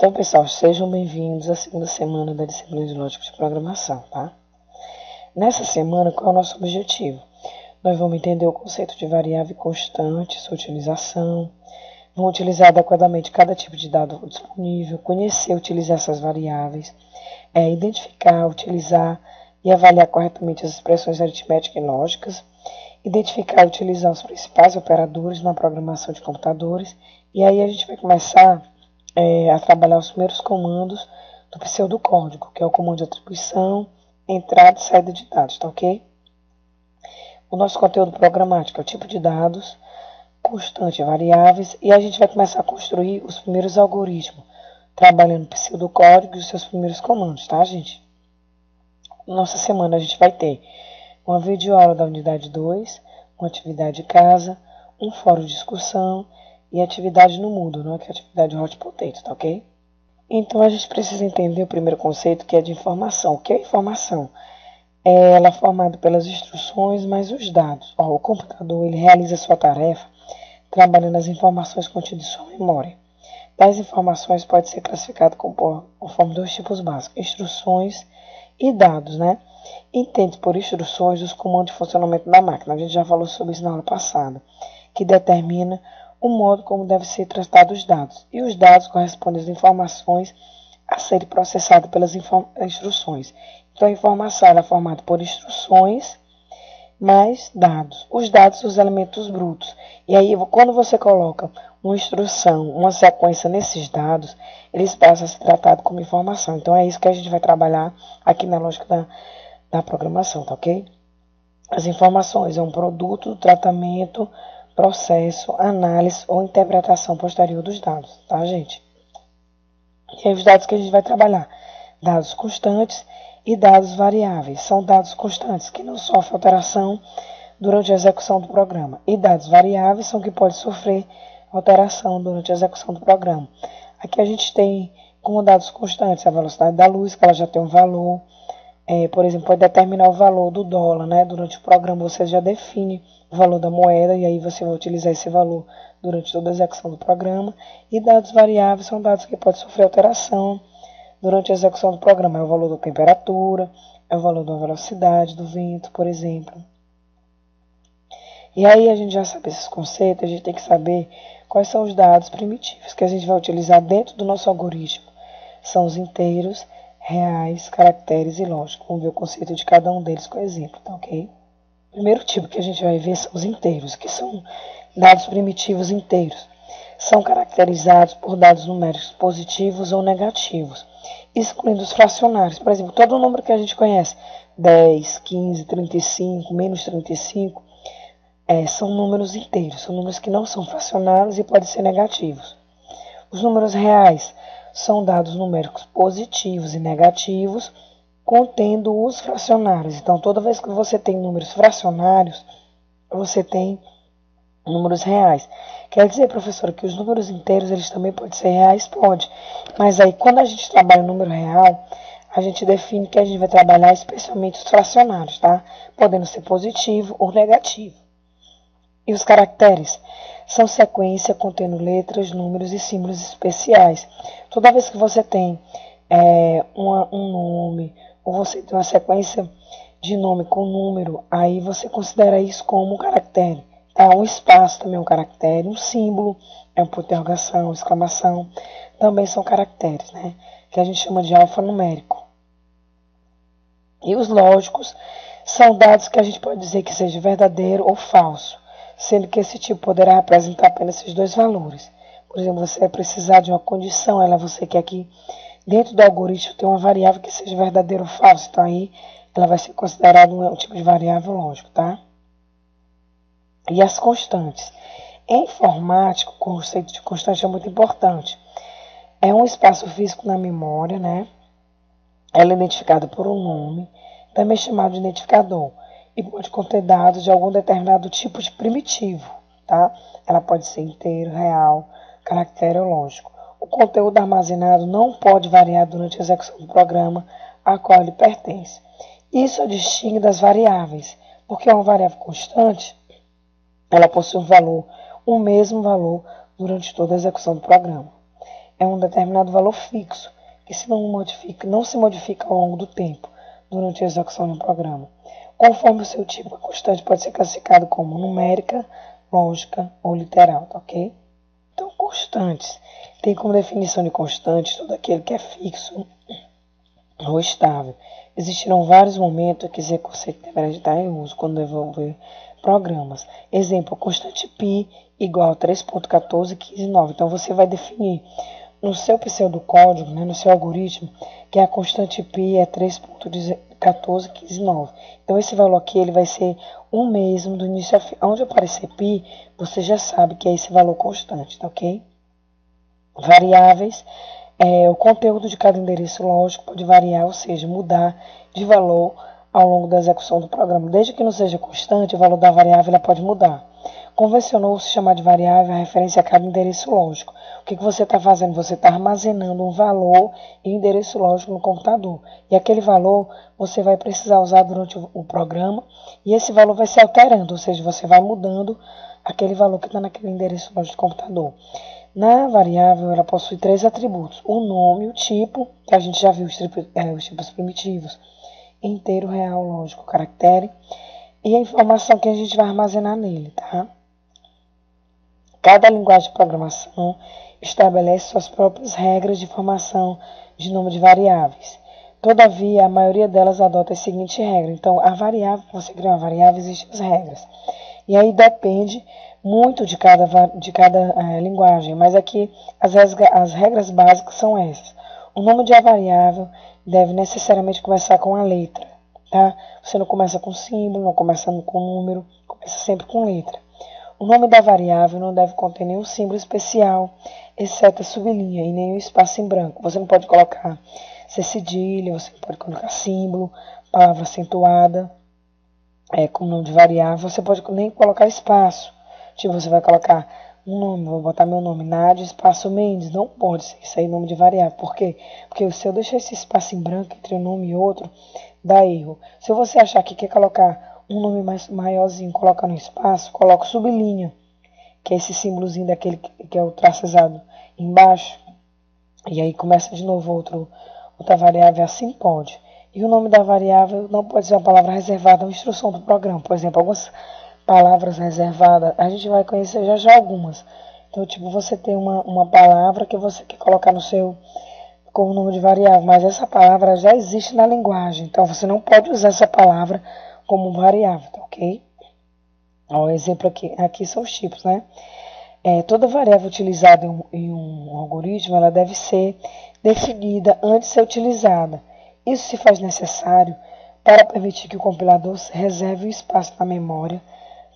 Então, pessoal, sejam bem-vindos à segunda semana da disciplina de lógica de programação, tá? Nessa semana, qual é o nosso objetivo? Nós vamos entender o conceito de variável constante, sua utilização, vamos utilizar adequadamente cada tipo de dado disponível, conhecer e utilizar essas variáveis, identificar, utilizar e avaliar corretamente as expressões aritméticas e lógicas, identificar e utilizar os principais operadores na programação de computadores, e aí a gente vai começar a trabalhar os primeiros comandos do pseudocódigo, que é o comando de atribuição, entrada e saída de dados, tá ok? O nosso conteúdo programático é o tipo de dados, constante e variáveis, e a gente vai começar a construir os primeiros algoritmos, trabalhando pseudocódigo e os seus primeiros comandos, tá, gente? Nossa semana a gente vai ter uma videoaula da unidade 2, uma atividade de casa, um fórum de discussão e atividade no Moodle, não é que é atividade Hot Potato, tá ok? Então a gente precisa entender o primeiro conceito, que é de informação. O que é informação? Ela é formada pelas instruções mais os dados. O computador ele realiza sua tarefa trabalhando as informações contidas em sua memória. Tais informações podem ser classificadas conforme dois tipos básicos: instruções e dados, né? Entende por instruções os comandos de funcionamento da máquina. A gente já falou sobre isso na aula passada, que determina o modo como devem ser tratados os dados. E os dados correspondem às informações a serem processadas pelas instruções. Então, a informação é formada por instruções mais dados. Os dados são os elementos brutos. E aí, quando você coloca uma instrução, uma sequência nesses dados, eles passam a ser tratados como informação. Então, é isso que a gente vai trabalhar aqui na lógica da programação, tá ok? As informações é um produto do tratamento, processo, análise ou interpretação posterior dos dados, tá, gente? E aí os dados que a gente vai trabalhar: dados constantes e dados variáveis. São dados constantes que não sofrem alteração durante a execução do programa. E dados variáveis são que podem sofrer alteração durante a execução do programa. Aqui a gente tem como dados constantes a velocidade da luz, que ela já tem um valor. Por exemplo, pode determinar o valor do dólar, né? Durante o programa você já define o valor da moeda e aí você vai utilizar esse valor durante toda a execução do programa. E dados variáveis são dados que podem sofrer alteração durante a execução do programa. É o valor da temperatura, é o valor da velocidade do vento, por exemplo. E aí a gente já sabe esses conceitos, a gente tem que saber quais são os dados primitivos que a gente vai utilizar dentro do nosso algoritmo. São os inteiros, reais, caracteres e lógicos. Vamos ver o conceito de cada um deles com exemplo, tá ok? O primeiro tipo que a gente vai ver são os inteiros, que são dados primitivos inteiros. São caracterizados por dados numéricos positivos ou negativos, excluindo os fracionários. Por exemplo, todo número que a gente conhece, 10, 15, 35, menos 35, são números inteiros, são números que não são fracionários e podem ser negativos. Os números reais são dados numéricos positivos e negativos, contendo os fracionários. Então, toda vez que você tem números fracionários, você tem números reais. Quer dizer, professora, que os números inteiros eles também podem ser reais? Pode. Mas aí, quando a gente trabalha o número real, a gente define que a gente vai trabalhar especialmente os fracionários, tá? Podendo ser positivo ou negativo. E os caracteres são sequência contendo letras, números e símbolos especiais. Toda vez que você tem um nome, ou você tem uma sequência de nome com número, aí você considera isso como um caractere. Tá? Um espaço também é um caractere, um símbolo é um ponto de interrogação, exclamação, também são caracteres, né? Que a gente chama de alfanumérico. E os lógicos são dados que a gente pode dizer que seja verdadeiro ou falso, sendo que esse tipo poderá representar apenas esses dois valores. Por exemplo, você vai precisar de uma condição, você quer que dentro do algoritmo tenha uma variável que seja verdadeira ou falsa, então aí ela vai ser considerada um tipo de variável lógico, tá? E as constantes. Em informática, o conceito de constante é muito importante. É um espaço físico na memória, né? Ela é identificada por um nome, também chamado de identificador, e pode conter dados de algum determinado tipo de primitivo, tá? Ela pode ser inteiro, real, caractere ou lógico. O conteúdo armazenado não pode variar durante a execução do programa a qual ele pertence. Isso a distingue das variáveis, porque uma variável constante, ela possui um mesmo valor durante toda a execução do programa. é um determinado valor fixo, que não se modifica ao longo do tempo, durante a execução de um programa. Conforme o seu tipo, a constante pode ser classificada como numérica, lógica ou literal, tá ok? Então, constantes. Tem como definição de constante todo aquele que é fixo ou estável. Existirão vários momentos que esse conceito deverá estar em uso quando desenvolver programas. Exemplo, constante π igual a 3.14159. Então, você vai definir no seu pseudocódigo, né, no seu algoritmo, que a constante π é 3.14159. Então, esse valor aqui ele vai ser o mesmo do início ao fim. Onde aparecer π, você já sabe que é esse valor constante, tá ok? Variáveis. O conteúdo de cada endereço lógico pode variar, ou seja, mudar de valor ao longo da execução do programa. Desde que não seja constante, o valor da variável ela pode mudar. Convencionou-se chamar de variável a referência a cada endereço lógico. O que você está fazendo? Você está armazenando um valor e endereço lógico no computador. E aquele valor você vai precisar usar durante o programa e esse valor vai se alterando, ou seja, você vai mudando aquele valor que está naquele endereço lógico do computador. Na variável, ela possui 3 atributos: o nome, o tipo, que a gente já viu os tipos primitivos, inteiro, real, lógico, caractere, e a informação que a gente vai armazenar nele, tá? Cada linguagem de programação estabelece suas próprias regras de formação de número de variáveis. Todavia, a maioria delas adota a seguinte regra. Então, a variável, para você criar uma variável, existem as regras. E aí depende muito de cada linguagem, mas aqui as regras básicas são essas. O nome de uma variável deve necessariamente começar com a letra, tá? Você não começa com símbolo, não começa com número, começa sempre com letra. O nome da variável não deve conter nenhum símbolo especial, exceto a sublinha e nenhum espaço em branco. Você não pode colocar cedilha, você não pode colocar símbolo, palavra acentuada, como nome de variável. Você pode nem colocar espaço. Tipo, você vai colocar um nome, vou botar meu nome, Nádia, espaço Mendes. Não pode ser isso aí, nome de variável. Por quê? Porque se eu deixar esse espaço em branco entre um nome e outro, dá erro. Se você achar que quer colocar um nome maiorzinho, coloca no espaço, coloca sublinha, que é esse símbolozinho daquele que é o tracejado embaixo. E aí começa de novo outra variável, assim pode. E o nome da variável não pode ser uma palavra reservada à instrução do programa. Por exemplo, algumas palavras reservadas, a gente vai conhecer já já algumas. Então, tipo, você tem uma palavra que você quer colocar no seu como nome de variável, mas essa palavra já existe na linguagem. Então, você não pode usar essa palavra como variável, tá ok? Ó, o exemplo aqui são os tipos, né? Toda variável utilizada em um algoritmo, ela deve ser definida antes de ser utilizada. Isso se faz necessário para permitir que o compilador reserve o espaço na memória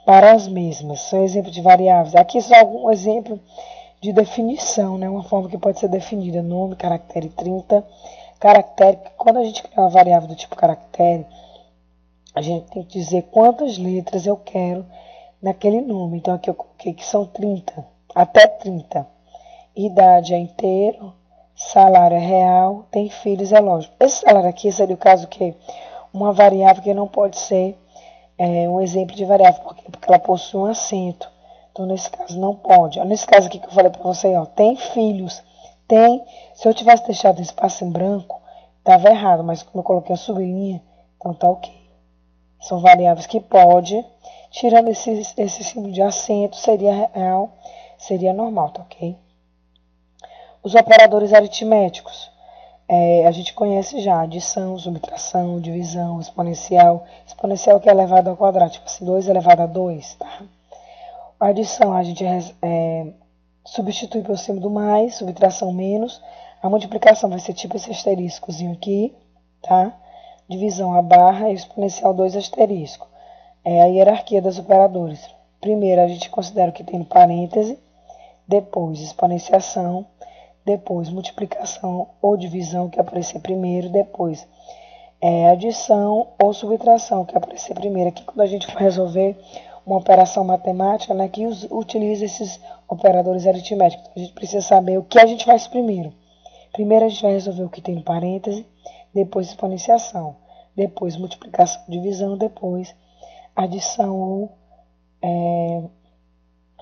para as mesmas. São exemplos de variáveis. Aqui só algum exemplo de definição, né? Uma forma que pode ser definida: nome, caractere 30. Caractere, quando a gente cria uma variável do tipo caractere, a gente tem que dizer quantas letras eu quero naquele nome. Então aqui eu coloquei que são 30, até 30. Idade é inteiro, salário é real, tem filhos é lógico. Esse salário aqui seria o caso que uma variável que não pode ser um exemplo de variável, porque ela possui um acento. Então, nesse caso, não pode. Nesse caso aqui que eu falei para você, ó, tem filhos. Tem. Se eu tivesse deixado um espaço em branco, estava errado, mas como eu coloquei a sublinha, então tá ok. São variáveis que pode, tirando esse símbolo de acento, seria real, seria normal, tá ok? Os operadores aritméticos. A gente conhece já adição, subtração, divisão, exponencial. Exponencial que é elevado ao quadrado, tipo assim, 2 elevado a 2, tá? A adição a gente substitui pelo símbolo do mais, subtração menos. A multiplicação vai ser tipo esse asteriscozinho aqui, tá? Divisão a barra e exponencial 2 asterisco. A hierarquia dos operadores. Primeiro a gente considera o que tem no parêntese, depois exponenciação, depois multiplicação ou divisão, que aparecer primeiro, depois adição ou subtração, que aparecer primeiro. Aqui quando a gente for resolver uma operação matemática, né, que utiliza esses operadores aritméticos, então, a gente precisa saber o que a gente faz primeiro. Primeiro a gente vai resolver o que tem no parêntese, depois exponenciação, depois multiplicação, divisão, depois adição ou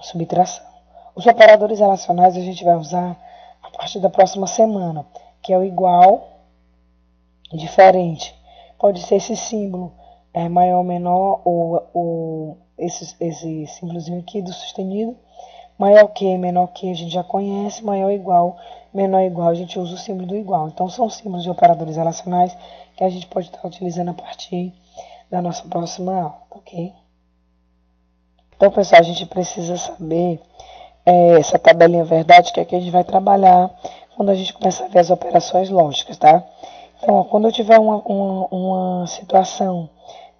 subtração. Os operadores relacionais a gente vai usar a a partir da próxima semana, que é o igual, diferente. Pode ser esse símbolo maior ou menor, ou esse símbolozinho aqui do sustenido. Maior que, menor que, a gente já conhece. Maior igual, menor igual, a gente usa o símbolo do igual. Então, são símbolos de operadores relacionais que a gente pode estar utilizando a partir da nossa próxima aula, ok? Então, pessoal, a gente precisa saber essa tabelinha verdade, que é que a gente vai trabalhar quando a gente começa a ver as operações lógicas, tá? Então, ó, quando eu tiver uma situação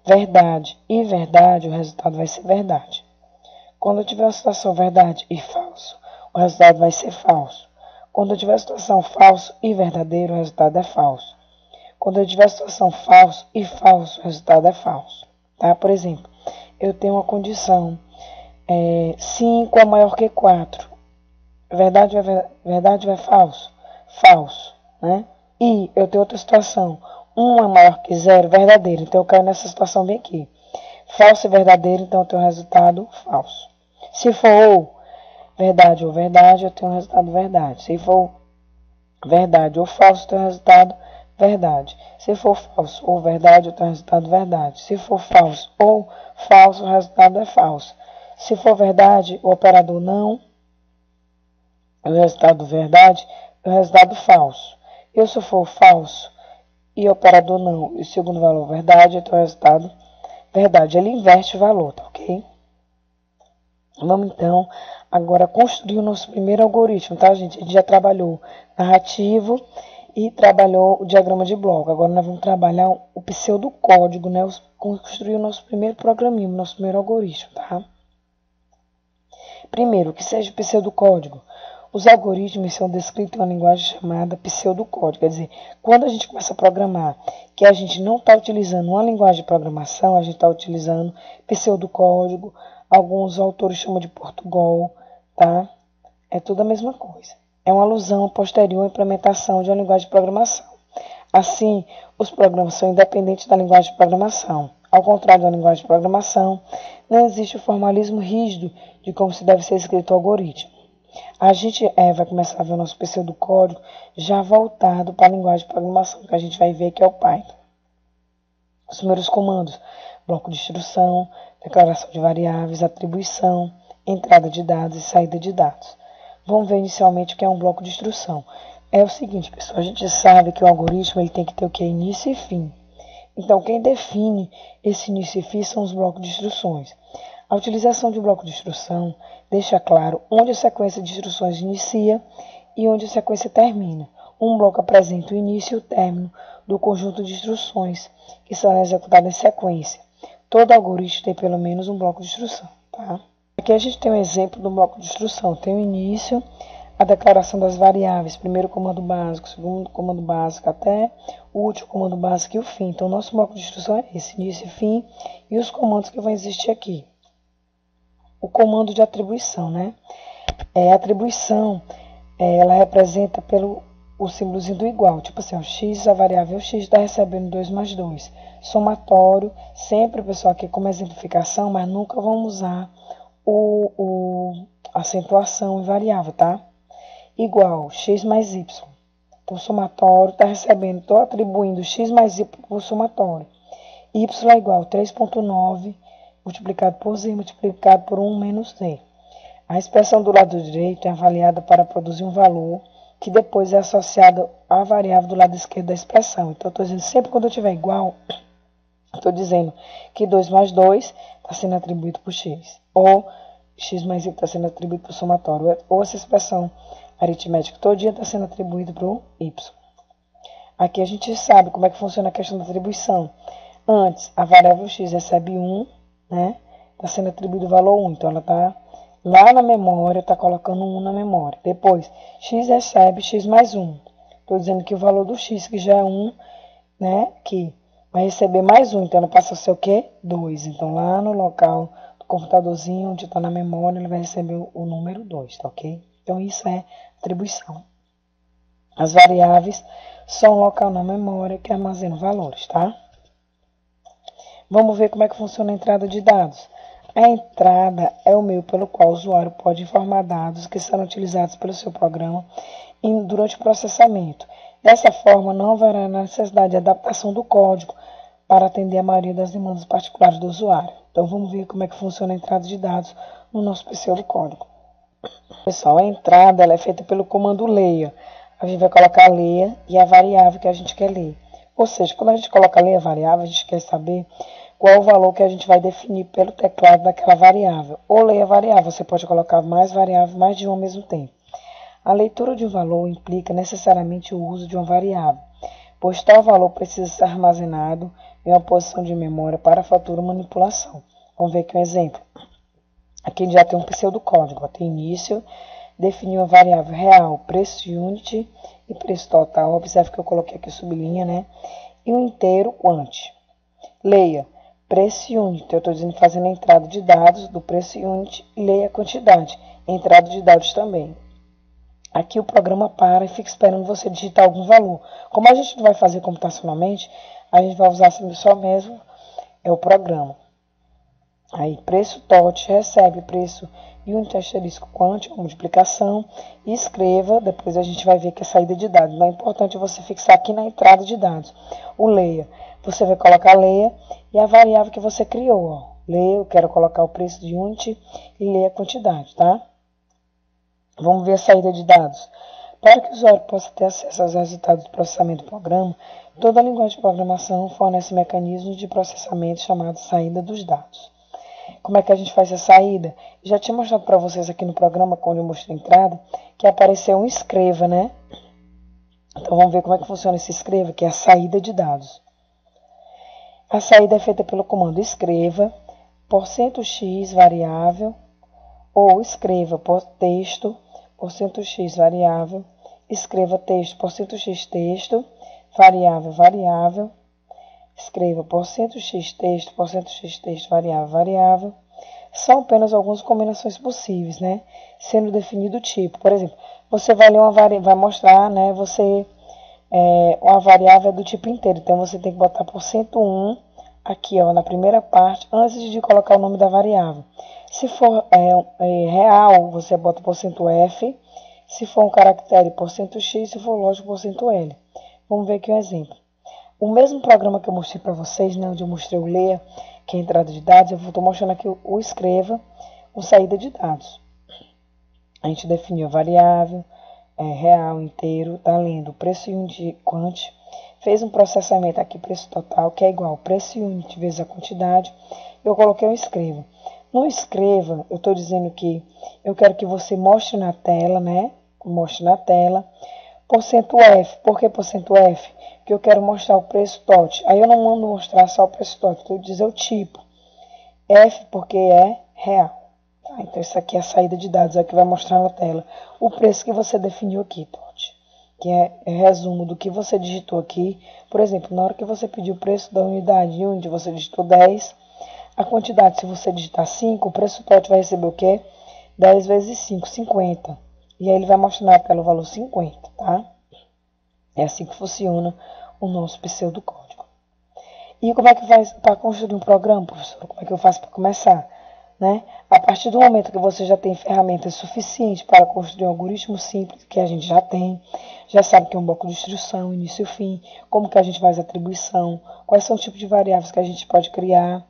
verdade e verdade, o resultado vai ser verdade. Quando eu tiver uma situação verdade e falso, o resultado vai ser falso. Quando eu tiver a situação falso e verdadeiro, o resultado é falso. Quando eu tiver a situação falso e falso, o resultado é falso. Tá? Por exemplo, eu tenho uma condição 5 é maior que 4. Verdade ou é falso? Falso. Né? E eu tenho outra situação. 1 é maior que 0, verdadeiro. Então eu caio nessa situação bem aqui. Falso e verdadeiro, então eu tenho um resultado falso. Se for verdade ou verdade, eu tenho um resultado verdade. Se for verdade ou falso, eu tenho um resultado verdade. Se for falso ou verdade, eu tenho um resultado verdade. Se for falso ou falso, o resultado é falso. Se for verdade, o operador não, o resultado verdade, o resultado falso. E se for falso e o operador não, e o segundo valor verdade, eu tenho o resultado verdade. Ele inverte o valor, tá ok? Vamos então agora construir o nosso primeiro algoritmo, tá, gente? A gente já trabalhou narrativo e trabalhou o diagrama de bloco. Agora nós vamos trabalhar o pseudocódigo, né? Construir o nosso primeiro programinha, o nosso primeiro algoritmo, tá? Primeiro, o que seja o pseudocódigo? Os algoritmos são descritos em uma linguagem chamada pseudocódigo. Quer dizer, quando a gente começa a programar, que a gente não está utilizando uma linguagem de programação, a gente está utilizando pseudocódigo. Alguns autores chamam de Portugal, tá? É tudo a mesma coisa. É uma alusão posterior à implementação de uma linguagem de programação. Assim, os programas são independentes da linguagem de programação. Ao contrário da linguagem de programação, não existe o formalismo rígido de como se deve ser escrito o algoritmo. A gente vai começar a ver o nosso pseudocódigo já voltado para a linguagem de programação, que a gente vai ver que é o Python. Os primeiros comandos: bloco de instrução, declaração de variáveis, atribuição, entrada de dados e saída de dados. Vamos ver inicialmente o que é um bloco de instrução. É o seguinte, pessoal, a gente sabe que o algoritmo ele tem que ter o que? Início e fim. Então, quem define esse início e fim são os blocos de instruções. A utilização de um bloco de instrução deixa claro onde a sequência de instruções inicia e onde a sequência termina. Um bloco apresenta o início e o término do conjunto de instruções que serão executadas em sequência. Todo algoritmo tem pelo menos um bloco de instrução. Tá? Aqui a gente tem um exemplo do bloco de instrução. Tem o início, a declaração das variáveis, primeiro comando básico, segundo comando básico, até o último comando básico e o fim. Então, o nosso bloco de instrução é esse, início e fim, e os comandos que vão existir aqui. O comando de atribuição, né? A atribuição, ela representa pelo o símbolozinho do igual. Tipo assim, o x, a variável x está recebendo 2 mais 2. Somatório, sempre, pessoal, aqui como exemplificação, mas nunca vamos usar acentuação e variável, tá? Igual, x mais y. Por somatório, está recebendo, estou atribuindo x mais y por somatório. Y é igual a 3,9 multiplicado por z, multiplicado por 1 menos z. A expressão do lado direito é avaliada para produzir um valor que depois é associado à variável do lado esquerdo da expressão. Então, estou dizendo, sempre quando eu tiver igual, estou dizendo que 2 mais 2 está sendo atribuído por x. Ou x mais y está sendo atribuído por somatório. Ou essa expressão aritmética todinha está sendo atribuída para o y. Aqui a gente sabe como é que funciona a questão da atribuição. Antes, a variável x recebe 1, né? Está sendo atribuído o valor 1. Então, ela está lá na memória, está colocando 1 na memória. Depois, x recebe x mais 1. Estou dizendo que o valor do x, que já é 1, né? Que vai receber mais 1. Então, ela passa a ser o quê? 2. Então, lá no local do computadorzinho, onde está na memória, ele vai receber o número 2, tá ok? Então, isso é atribuição. As variáveis são um local na memória que armazena valores, tá? Vamos ver como é que funciona a entrada de dados. A entrada é o meio pelo qual o usuário pode informar dados que serão utilizados pelo seu programa durante o processamento. Dessa forma, não haverá necessidade de adaptação do código para atender a maioria das demandas particulares do usuário. Então, vamos ver como é que funciona a entrada de dados no nosso pseudocódigo. Pessoal, a entrada ela é feita pelo comando leia. A gente vai colocar leia e a variável que a gente quer ler. Ou seja, quando a gente coloca leia variável, a gente quer saber qual é o valor que a gente vai definir pelo teclado daquela variável. Ou leia variável, você pode colocar mais variáveis, mais de uma ao mesmo tempo. A leitura de um valor implica necessariamente o uso de uma variável, pois tal valor precisa ser armazenado em uma posição de memória para futura manipulação. Vamos ver aqui um exemplo. Aqui a gente já tem um pseudocódigo, tem início, definir uma variável real, preço unit e preço total. Observe que eu coloquei aqui sublinha, né? E um inteiro quant. Leia, preço unit, eu estou dizendo fazendo a entrada de dados do preço unit, leia a quantidade, entrada de dados também. Aqui o programa para e fica esperando você digitar algum valor. Como a gente não vai fazer computacionalmente, a gente vai usar só mesmo o programa. Aí, preço TOT, recebe preço unit asterisco quant, multiplicação, e escreva, depois a gente vai ver que é saída de dados. Então, é importante você fixar aqui na entrada de dados. O leia, você vai colocar leia e a variável que você criou. Ó. Leia, eu quero colocar o preço de unit e leia a quantidade, tá? Vamos ver a saída de dados. Para que o usuário possa ter acesso aos resultados do processamento do programa, toda a linguagem de programação fornece mecanismos de processamento chamados saída dos dados. Como é que a gente faz a saída? Já tinha mostrado para vocês aqui no programa, quando eu mostrei a entrada, que apareceu um escreva, né? Então vamos ver como é que funciona esse escreva, que é a saída de dados. A saída é feita pelo comando escreva, %x variável, ou escreva por texto, %x variável, escreva texto, %x texto, variável, escreva %x texto, %x texto, variável. São apenas algumas combinações possíveis, né? Sendo definido o tipo. Por exemplo, você vai ler vai mostrar, né? Uma variável do tipo inteiro. Então, você tem que botar %1 aqui, ó, na primeira parte, antes de colocar o nome da variável. Se for real, você bota %f. Se for um caractere, %x. Se for lógico, %l. Vamos ver aqui um exemplo. O mesmo programa que eu mostrei para vocês, né, onde eu mostrei o leia, que é a entrada de dados, eu estou mostrando aqui o escreva, o saída de dados. A gente definiu a variável, real, inteiro, tá lendo o preço unit quant, fez um processamento aqui, preço total, que é igual ao preço unit vezes a quantidade, eu coloquei um escreva. No escreva, eu estou dizendo que eu quero que você mostre na tela, né, mostre na tela, %f, por que %f? Que eu quero mostrar o preço TOT. Aí eu não mando mostrar só o preço TOT, eu vou dizer o tipo. F porque é real. Tá? Então isso aqui é a saída de dados, é que vai mostrar na tela o preço que você definiu aqui, TOT. Que é resumo do que você digitou aqui. Por exemplo, na hora que você pediu o preço da unidade, onde você digitou 10, a quantidade, se você digitar 5, o preço TOT vai receber o quê? 10 vezes 5, 50. E aí ele vai mostrar na tela o valor 50, tá? É assim que funciona o nosso pseudocódigo. E como é que faz para construir um programa, professor? Como é que eu faço para começar? Né? A partir do momento que você já tem ferramentas suficientes para construir um algoritmo simples, que a gente já sabe que é um bloco de instrução, início e fim, como que a gente faz a atribuição, quais são os tipos de variáveis que a gente pode criar,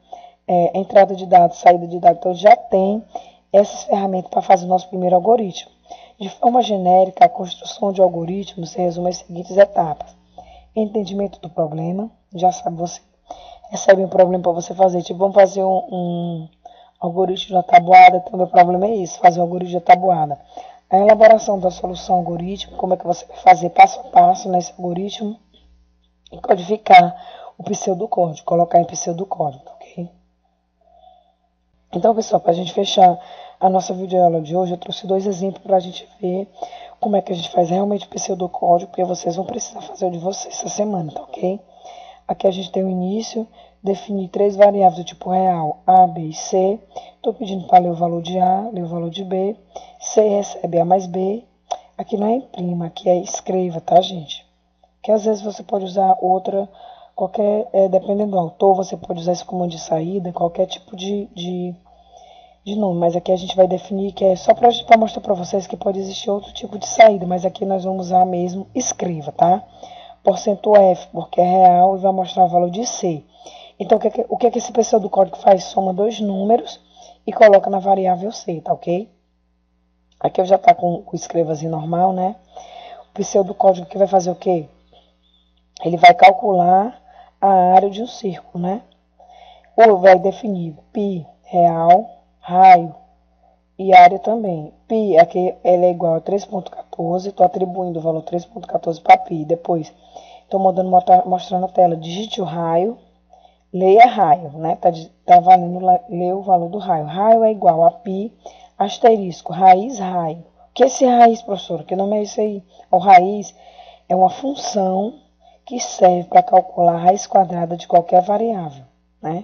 entrada de dados, saída de dados, então já tem essas ferramentas para fazer o nosso primeiro algoritmo. De forma genérica, a construção de algoritmos se resume às seguintes etapas. Entendimento do problema, já sabe, você recebe um problema para você fazer, tipo, vamos fazer um algoritmo da tabuada, então o problema é isso, fazer um algoritmo da tabuada. A elaboração da solução algoritmo, como é que você vai fazer passo a passo nesse algoritmo e codificar o pseudocódigo, colocar em pseudocódigo, ok? Então, pessoal, para a gente fechar a nossa videoaula de hoje, eu trouxe 2 exemplos para a gente ver como é que a gente faz realmente o pseudocódigo, porque vocês vão precisar fazer o de vocês essa semana, tá ok? Aqui a gente tem o início, definir 3 variáveis do tipo real, A, B e C. Estou pedindo para ler o valor de A, ler o valor de B. C recebe A mais B. Aqui não é imprima, aqui é escreva, tá, gente? Que às vezes você pode usar outra, dependendo do autor, você pode usar esse comando de saída, qualquer tipo de de nome, mas aqui a gente vai definir que é só para mostrar para vocês que pode existir outro tipo de saída, mas aqui nós vamos usar mesmo escreva, tá? Porcento F, porque é real e vai mostrar o valor de C. Então, o que esse pessoal do código faz? Soma dois números e coloca na variável C, tá ok? Aqui eu já tá com o escrevazinho normal, né? O pseudocódigo que vai fazer o quê? Ele vai calcular a área de um círculo, né? Ou vai definir π real, raio e área também. Π aqui ela é igual a 3.14, estou atribuindo o valor 3.14 para π. Depois, estou mostrando a tela, digite o raio, leia raio, né? Tá valendo ler o valor do raio. Raio é igual a π, asterisco, raiz, raio. O que é esse raiz, professora? Que nome é isso aí? O raiz é uma função que serve para calcular a raiz quadrada de qualquer variável, né?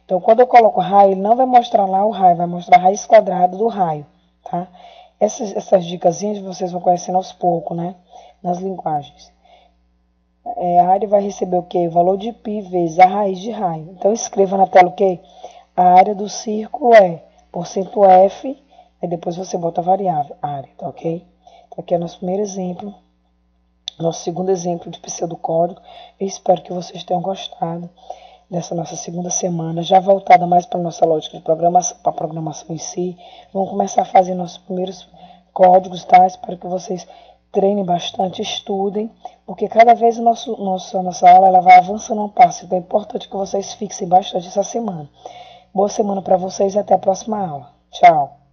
Então, quando eu coloco raio, ele não vai mostrar lá o raio, vai mostrar a raiz quadrada do raio, tá? Essas dicasinhas vocês vão conhecendo aos poucos, né? Nas linguagens. A área vai receber o quê? O valor de π vezes a raiz de raio. Então, escreva na tela o quê? A área do círculo é porcento F, aí depois você bota a variável, área, tá ok? Então, aqui é o nosso primeiro exemplo. Nosso segundo exemplo de pseudocódigo. Eu espero que vocês tenham gostado dessa nossa segunda semana, já voltada mais para a nossa lógica de programação, para a programação em si. Vamos começar a fazer nossos primeiros códigos, tá? Espero que vocês treinem bastante, estudem, porque cada vez a nossa aula ela vai avançando um passo. Então é importante que vocês fixem bastante essa semana. Boa semana para vocês e até a próxima aula. Tchau!